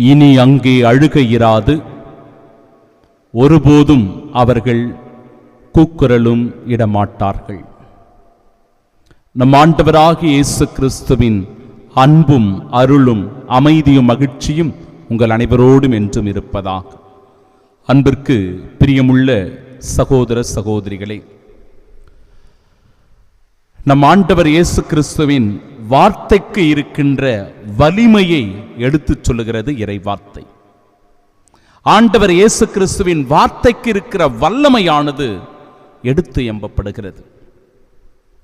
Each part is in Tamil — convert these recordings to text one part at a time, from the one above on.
இனி அங்கே அழுகை இராது, ஒருபோதும் அவர்கள் கூக்குரலும் இடமாட்டார்கள். நம் ஆண்டவராகிய இயேசு கிறிஸ்துவின் அன்பும் அருளும் அமைதியும் மகிழ்ச்சியும் உங்கள் அனைவரோடும் என்றும் இருப்பதாக. அன்பிற்கு பிரியமுள்ள சகோதர சகோதரிகளே, நம் ஆண்டவர் இயேசு கிறிஸ்துவின் வார்த்தைக்கு இருக்கின்ற வலிமையை எடுத்துச் சொல்லுகிறது இறை வார்த்தை. ஆண்டவர் இயேசு கிறிஸ்துவின் வார்த்தைக்கு இருக்கிற வல்லமையானது எடுத்து எம்பப்படுகிறது.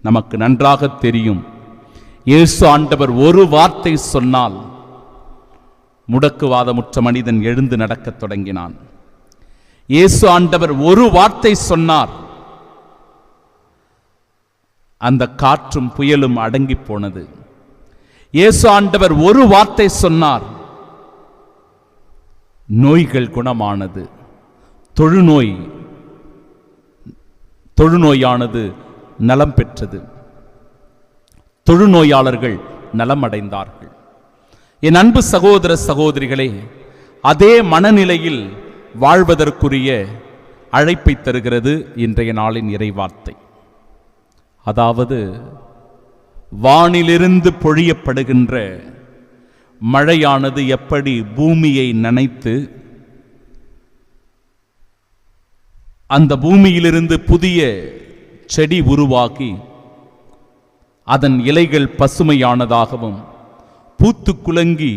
நமக்கு நன்றாக தெரியும், இயேசு ஆண்டவர் ஒரு வார்த்தை சொன்னால் முடக்குவாதமுற்ற மனிதன் எழுந்து நடக்கத் தொடங்கினான். இயேசு ஆண்டவர் ஒரு வார்த்தை சொன்னார், அந்த காற்றும் புயலும் அடங்கி போனது. இயேசு ஆண்டவர் ஒரு வார்த்தை சொன்னார், நோய்கள் குணமானது. தொழுநோயானது நலம் பெற்றது. தொழுநோயாளர்கள் நலம் அடைந்தார்கள். என் அன்பு சகோதர சகோதரிகளே, அதே மனநிலையில் வாழ்வதற்குரிய அழைப்பை தருகிறது இன்றைய நாளின் இறைவார்த்தை. அதாவது, வானிலிருந்து பொழியப்படுகின்ற மழையானது எப்படி பூமியை நனைத்து அந்த பூமியிலிருந்து புதிய செடி உருவாக்கி அதன் இலைகள் பசுமையானதாகவும் பூத்து குலுங்கி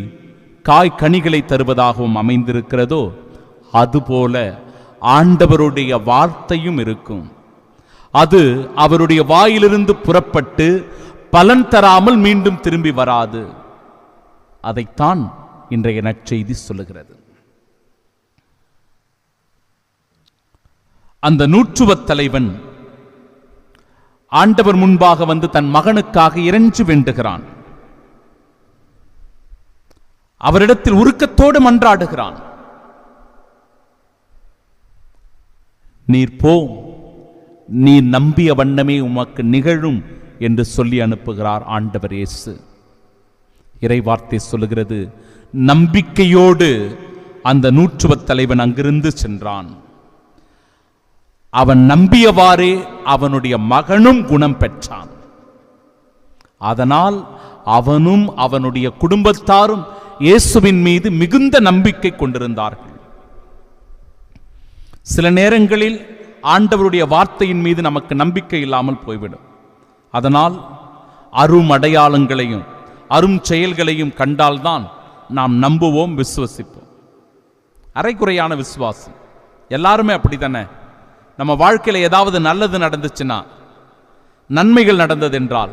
காய் கனிகளை தருவதாகவும் அமைந்திருக்கிறதோ, அதுபோல ஆண்டவருடைய வார்த்தையும் இருக்கும். அது அவருடைய வாயிலிருந்து புறப்பட்டு பலன் தராமல் மீண்டும் திரும்பி வராது. அதைத்தான் இன்றைய நற்செய்தி சொல்லுகிறது. அந்த நூற்றுவத் தலைவன் ஆண்டவர் முன்பாக வந்து தன் மகனுக்காக இறைஞ்சி வேண்டுகிறான். அவரிடத்தில் உருக்கத்தோடு மன்றாடுகிறான். நீர் போ, நீ நம்பிய வண்ணமே உமக்கு நிகழும் என்று சொல்லி அனுப்புகிறார் ஆண்டவர் இயேசு. இறைவார்த்தை சொல்லுகிறது, நம்பிக்கையோடு அந்த நூற்றுவத் தலைவன் அங்கிருந்து சென்றான். அவன் நம்பியவாறே அவனுடைய மகனும் குணம் பெற்றான். அதனால் அவனும் அவனுடைய குடும்பத்தாரும் இயேசுவின் மீது மிகுந்த நம்பிக்கை கொண்டிருந்தார்கள். சில நேரங்களில் ஆண்டவருடைய வார்த்தையின் மீது நமக்கு நம்பிக்கை இல்லாமல் போய்விடும். அதனால் அரும் அடையாளங்களையும் அரும் செயல்களையும் கண்டால்தான் நாம் நம்புவோம், விசுவசிப்போம். அரைக்குறையான விசுவாசம். எல்லாருமே அப்படித்தானே. நம்ம வாழ்க்கையில் ஏதாவது நல்லது நடந்துச்சுன்னா, நன்மைகள் நடந்தது என்றால்,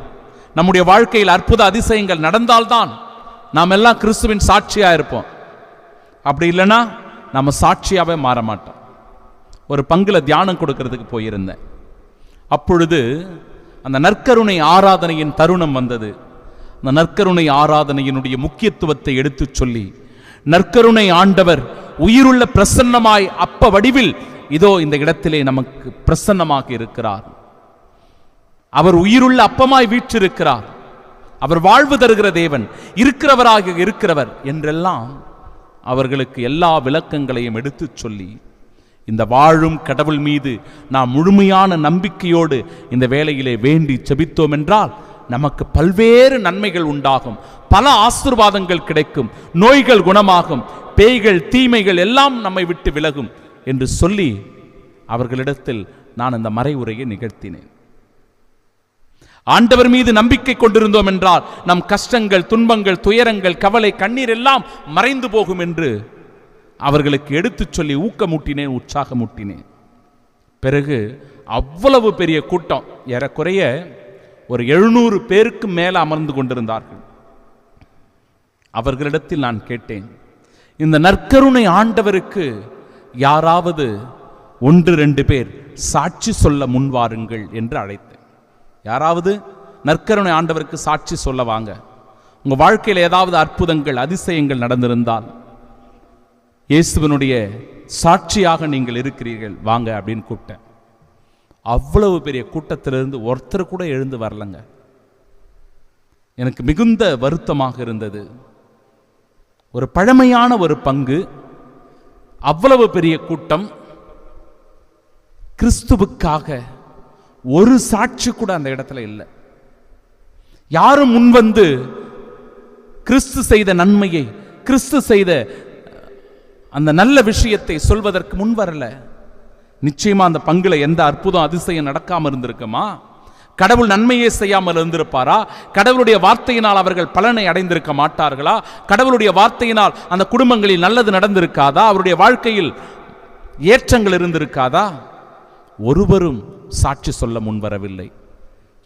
நம்முடைய வாழ்க்கையில் அற்புத அதிசயங்கள் நடந்தால்தான் நாம் எல்லாம் கிறிஸ்துவின் சாட்சியா இருப்போம். அப்படி இல்லைன்னா நம்ம சாட்சியாவே மாற மாட்டோம். ஒரு பங்குல தியானம் கொடுக்கிறதுக்கு போயிருந்தேன். அப்பொழுது அந்த நற்கருணை ஆராதனையின் தருணம் வந்தது. அந்த நற்கருணை ஆராதனையினுடைய முக்கியத்துவத்தை எடுத்துச் சொல்லி, நற்கருணை ஆண்டவர் உயிருள்ள பிரசன்னமாய் அப்ப வடிவில் இதோ இந்த இடத்திலே நமக்கு பிரசன்னமாக இருக்கிறார். அவர் உயிருள்ள அப்பமாய் வீற்றிருக்கிறார். அவர் வாழ்வு தருகிற தேவன், இருக்கிறவராக இருக்கிறவர் என்றெல்லாம் அவர்களுக்கு எல்லா விளக்கங்களையும் எடுத்துச் சொல்லி, இந்த வாழும் கடவுள் மீது நாம் முழுமையான நம்பிக்கையோடு இந்த வேளையிலே வேண்டி செபித்தோம் என்றால் நமக்கு பல்வேறு நன்மைகள் உண்டாகும், பல ஆசீர்வாதங்கள் கிடைக்கும், நோய்கள் குணமாகும், பேய்கள் தீமைகள் எல்லாம் நம்மை விட்டு விலகும் என்று சொல்லி அவர்களிடத்தில் நான் இந்த மறைவுரையை நிகழ்த்தினேன். ஆண்டவர் மீது நம்பிக்கை கொண்டிருந்தோம் என்றால் நம் கஷ்டங்கள், துன்பங்கள், துயரங்கள், கவலை, கண்ணீர் எல்லாம் மறைந்து போகும் என்று அவர்களுக்கு எடுத்துச் சொல்லி ஊக்கமூட்டினேன், உற்சாகமூட்டினேன். பிறகு அவ்வளவு பெரிய கூட்டம், ஏறக்குறைய ஒரு 700 பேருக்கு மேல அமர்ந்து கொண்டிருந்தார்கள். அவர்களிடத்தில் நான் கேட்டேன், இந்த நற்கருணை ஆண்டவருக்கு யாராவது 1-2 பேர் சாட்சி சொல்ல முன்வாருங்கள் என்று அழைத்தேன். யாராவது நற்கருணை ஆண்டவருக்கு சாட்சி சொல்ல வாங்க. உங்க வாழ்க்கையில் ஏதாவது அற்புதங்கள், அதிசயங்கள் நடந்திருந்தால் இயேசுவினுடைய சாட்சியாக நீங்கள் இருக்கிறீர்கள், வாங்க அப்படின்னு கூப்பிட்டேன். அவ்வளவு பெரிய கூட்டத்திலிருந்து ஒருத்தர் கூட எழுந்து வரலங்க. எனக்கு மிகுந்த வருத்தமாக இருந்தது. ஒரு பழமையான ஒரு பங்கு, அவ்வளவு பெரிய கூட்டம், கிறிஸ்துவுக்காக ஒரு சாட்சி கூட அந்த இடத்துல இல்லை. யாரும் முன்வந்து கிறிஸ்து செய்த நன்மையை, கிறிஸ்து செய்த அந்த நல்ல விஷயத்தை சொல்வதற்கு முன் வரல. நிச்சயமா அந்த பங்குல எந்த அற்புதம் அதிசயம் நடக்காம இருந்திருக்குமா? கடவுள் நன்மையே செய்யாமல் இருந்திருப்பாரா? கடவுளுடைய வார்த்தையினால் அவர்கள் பலனை அடைந்திருக்க மாட்டார்களா? கடவுளுடைய வார்த்தையினால் அந்த குடும்பங்களில் நல்லது நடந்திருக்காதா? அவருடைய வாழ்க்கையில் ஏற்றங்கள் இருந்திருக்காதா? ஒருவரும் சாட்சி சொல்ல முன்வரவில்லை.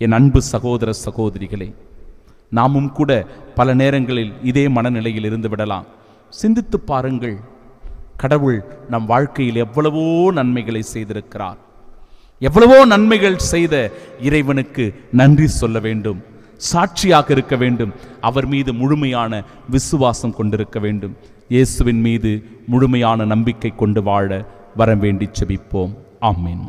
என் அன்பு சகோதர சகோதரிகளே, நாமும் கூட பல நேரங்களில் இதே மனநிலையில் இருந்து விடலாம். சிந்தித்து பாருங்கள், கடவுள் நம் வாழ்க்கையில் எவ்வளவோ நன்மைகளை செய்திருக்கிறார். எவ்வளவோ நன்மைகள் செய்த இறைவனுக்கு நன்றி சொல்ல வேண்டும், சாட்சியாக இருக்க வேண்டும், அவர் மீது முழுமையான விசுவாசம் கொண்டிருக்க வேண்டும். இயேசுவின் மீது முழுமையான நம்பிக்கை கொண்டு வாழ வரம் வேண்டி செபிப்போம். ஆமென்.